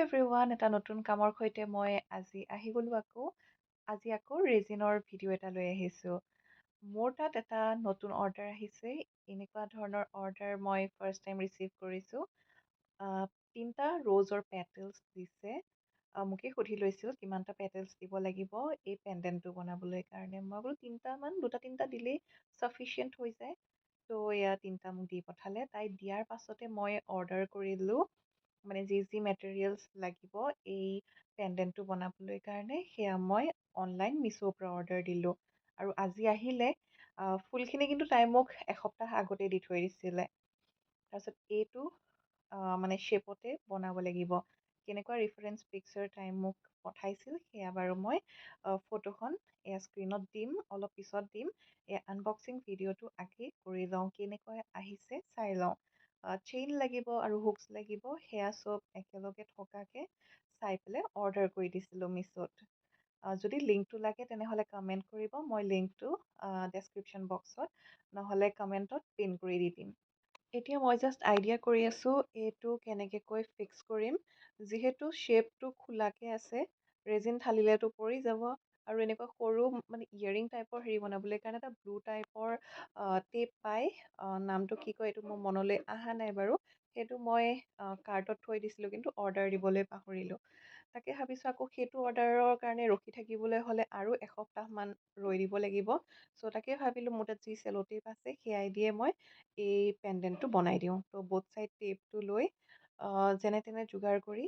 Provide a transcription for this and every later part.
Everyone, এটা নতুন কামৰ সৈতে মই আজি আহি গ'লো আকৌ। আজি আকৌ ৰেজিনৰ ভিডিঅ' এটা লৈ আহিছোঁ। মোৰ তাত এটা নতুন অৰ্ডাৰ আহিছে। এনেকুৱা ধৰণৰ অৰ্ডাৰ মই ফাৰ্ষ্ট টাইম ৰিচিভ কৰিছোঁ। আহ, 3টা ৰ'জৰ পেটেলছ দিছে। মোকে সুধি লৈছিল কিমানটা পেটেলছ দিব লাগিব এই পেণ্ডেণ্টটো বনাবলৈ কাৰণে। মই বোলো 3টামান, 2-3টা দিলেই চাফিচিয়েণ্ট হৈ যায়। ত' এয়া 3টা মোক দি পঠালে। তাই দিয়াৰ পাছতে মই অৰ্ডাৰ কৰিলোঁ। মানে যি মেটেৰিয়েলছ লাগিব এই পেণ্ডেণ্টটো বনাবলৈ কাৰণে সেয়া মই অনলাইন মিছোৰ পৰা অৰ্ডাৰ দিলোঁ। আৰু আজি আহিলে। ফুলখিনি কিন্তু তাই মোক এসপ্তাহ আগতে দি থৈ দিছিলে। তাৰপিছত এইটো মানে শ্বেপতে বনাব লাগিব। কেনেকুৱা ৰেফাৰেঞ্চ পিকচাৰ তাই মোক পঠাইছিল সেয়া বাৰু মই ফটোখন এয়া স্ক্ৰীণত দিম, অলপ পিছত দিম। এই আনবক্সিং ভিডিঅ'টো আগে কৰি লওঁ, কেনেকৈ আহিছে চাই লওঁ। চেইন লাগিব আৰু হুকছ লাগিব, সেয়া চব একেলগে থকাকে চাই পেলাই অৰ্ডাৰ কৰি দিছিলোঁ মিছোত। যদি লিংকটো লাগে তেনেহ'লে কমেণ্ট কৰিব, মই লিংকটো ডেছক্ৰিপশ্যন বক্সত নহ'লে কমেণ্টত পিন কৰি দি দিম। এতিয়া মই জাষ্ট আইডিয়া কৰি আছোঁ এইটো কেনেকৈ ফিক্স কৰিম। যিহেতু শ্বেপটো খোলাকে আছে, ৰেজিন ঢালিলেতো পৰি যাব। আৰু এনেকুৱা সৰু মানে ইয়েৰিং টাইপৰ হেৰি বনাবলৈ কাৰণে এটা ব্লু টাইপৰ টেপ পাই, নামটো কি কয় এইটো মোৰ মনলৈ অহা নাই বাৰু। সেইটো মই কাৰ্টত থৈ দিছিলোঁ কিন্তু অৰ্ডাৰ দিবলৈ পাহৰিলোঁ। তাকে ভাবিছোঁ আকৌ সেইটো অৰ্ডাৰৰ কাৰণে ৰখি থাকিবলৈ হ'লে আৰু এসপ্তাহমান ৰৈ দিব লাগিব। চ' তাকে ভাবিলোঁ মোৰ তাত যি চেলো টেপ আছে সেয়াই দিয়ে মই এই পেণ্ডেণ্টটো বনাই দিওঁ। ত' বোথ চাইড টেপটো লৈ যেনে তেনে যোগাৰ কৰি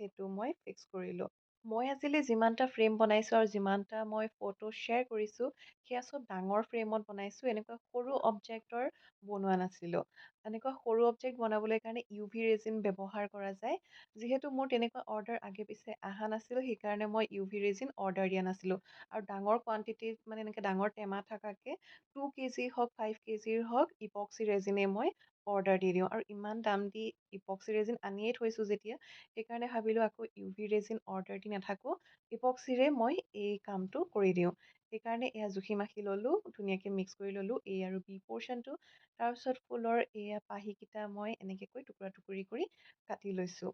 সেইটো মই ফিক্স কৰিলোঁ। মই আজিলৈ যিমানটা ফ্ৰেম বনাইছোঁ আৰু যিমানটা মই ফটো শ্বেয়াৰ কৰিছোঁ সেয়া চব ডাঙৰ ফ্ৰেমত বনাইছোঁ। এনেকুৱা সৰু অবজেক্টৰ বনোৱা নাছিলোঁ। এনেকুৱা সৰু অবজেক্ট বনাবলৈ কাৰণে UV ৰেজিন ব্যৱহাৰ কৰা যায়। যিহেতু মোৰ তেনেকুৱা অৰ্ডাৰ আগে পিছে অহা নাছিল, সেইকাৰণে মই UV ৰেজিন অৰ্ডাৰ দিয়া নাছিলোঁ। আৰু ডাঙৰ কোৱান্টিটিত মানে এনেকৈ ডাঙৰ টেমা থকাকে 2 কেজি হওক 5 কেজিৰ হওক ইপক্সি ৰেজিনে মই অৰ্ডাৰ দি দিওঁ। আৰু ইমান দাম দি ইপক্সি ৰেজিন আনিয়ে থৈছোঁ যেতিয়া, সেইকাৰণে ভাবিলোঁ আকৌ UV ৰেজিন অৰ্ডাৰ দি নাথাকোঁ, ইপক্সিৰে মই এই কামটো কৰি দিওঁ। সেইকাৰণে এয়া জুখি মাখি ল'লোঁ, ধুনীয়াকৈ মিক্স কৰি ল'লোঁ A আৰু B পৰ্শ্যনটো। তাৰপিছত ফুলৰ এয়া পাহিকেইটা মই এনেকৈ টুকুৰা টুকুৰি কৰি কাটি লৈছোঁ।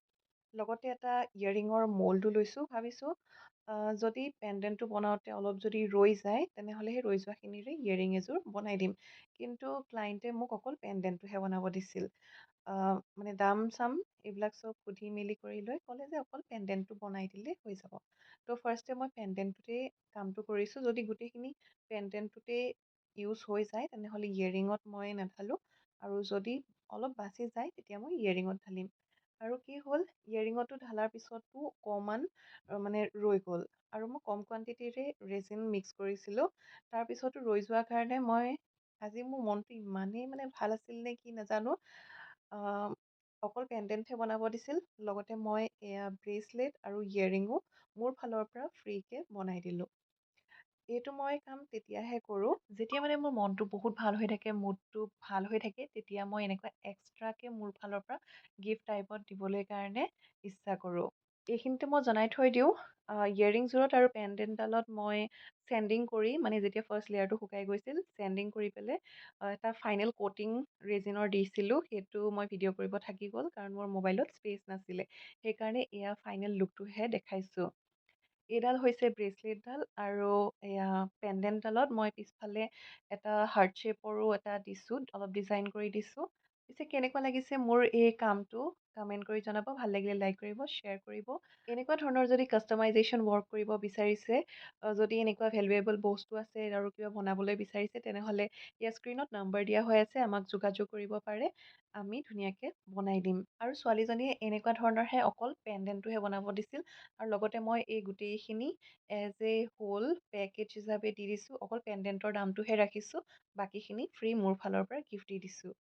লগতে এটা ইয়েৰিঙৰ মল্ডো লৈছোঁ। ভাবিছোঁ যদি পেণ্ডেণ্টটো বনাওঁতে অলপ যদি ৰৈ যায় তেনেহ'লে সেই ৰৈ যোৱাখিনিৰে ইয়েৰিং এযোৰ বনাই দিম। কিন্তু ক্লাইণ্টে মোক অকল পেণ্ডেণ্টটোহে বনাব দিছিল। মানে দাম চাম এইবিলাক চব সুধি মেলি কৰি লৈ ক'লে যে অকল পেণ্ডেণ্টটো বনাই দিলে হৈ যাব। ত' ফাৰ্ষ্টে মই পেণ্ডেণ্টটোতে কামটো কৰিছোঁ। যদি গোটেইখিনি পেণ্ডেণ্টটোতে ইউজ হৈ যায় তেনেহ'লে ইয়েৰিঙত মই নাঢালোঁ। আৰু যদি অলপ বাচি যায় তেতিয়া মই ইয়েৰিঙত ঢালিম। আৰু কি হ'ল, ইয়েৰিঙতো ঢালাৰ পিছতো অকণমান মানে ৰৈ গ'ল। আৰু মই কম কোৱান্টিটিৰে ৰেজিন মিক্স কৰিছিলোঁ। তাৰপিছতো ৰৈ যোৱাৰ কাৰণে মই আজি মোৰ মনটো ইমানেই মানে ভাল আছিল নে কি নাজানো। অকল পেণ্ডেণ্টহে বনাব দিছিল, লগতে মই এয়া ব্ৰেচলেট আৰু ইয়েৰিঙো মোৰ ফালৰ পৰা ফ্ৰীকে বনাই দিলোঁ। এইটো মই কাম তেতিয়াহে কৰোঁ যেতিয়া মানে মোৰ মনটো বহুত ভাল হৈ থাকে, মুডটো ভাল হৈ থাকে, তেতিয়া মই এনেকুৱা এক্সট্ৰাকে মোৰ ফালৰ পৰা গিফ্ট টাইপত দিবলৈ কাৰণে ইচ্ছা কৰোঁ। এইখিনিতে মই জনাই থৈ দিওঁ, ইয়েৰিংযোৰত আৰু পেণ্ডেণ্টডালত মই চেণ্ডিং কৰি মানে যেতিয়া ফাৰ্ষ্ট লেয়াৰটো শুকাই গৈছিল, চেণ্ডিং কৰি পেলাই এটা ফাইনেল ক'টিং ৰেজিনৰ দিছিলোঁ। সেইটো মই ভিডিঅ' কৰিব থাকি গ'ল কাৰণ মোৰ মোবাইলত স্পেচ নাছিলে। সেইকাৰণে এয়া ফাইনেল লুকটোহে দেখাইছোঁ। এইডাল হৈছে ব্ৰেচলেটডাল আৰু এয়া পেণ্ডেণ্টডালত মই পিছফালে এটা হাৰ্ট শ্বেপৰো এটা দিছোঁ, অলপ ডিজাইন কৰি দিছোঁ। পিছে কেনেকুৱা লাগিছে মোৰ এই কামটো কমেণ্ট কৰি জনাব। ভাল লাগিলে লাইক কৰিব, শ্বেয়াৰ কৰিব। এনেকুৱা ধৰণৰ যদি কাষ্টমাইজেশ্যন ৱৰ্ক কৰিব বিচাৰিছে, যদি এনেকুৱা ভেলুৱেবল বস্তু আছে আৰু কিবা বনাবলৈ বিচাৰিছে তেনেহ'লে ইয়াৰ স্ক্ৰীণত নাম্বাৰ দিয়া হৈ আছে, আমাক যোগাযোগ কৰিব পাৰে। আমি ধুনীয়াকৈ বনাই দিম। আৰু ছোৱালীজনীয়ে এনেকুৱা ধৰণৰহে অকল পেণ্ডেণ্টটোহে বনাব দিছিল। আৰু লগতে মই এই গোটেইখিনি এজ এ হোল পেকেজ হিচাপে দি দিছোঁ। অকল পেণ্ডেণ্টৰ দামটোহে ৰাখিছোঁ, বাকীখিনি ফ্ৰী মোৰ ফালৰ পৰা গিফ্ট দি দিছোঁ।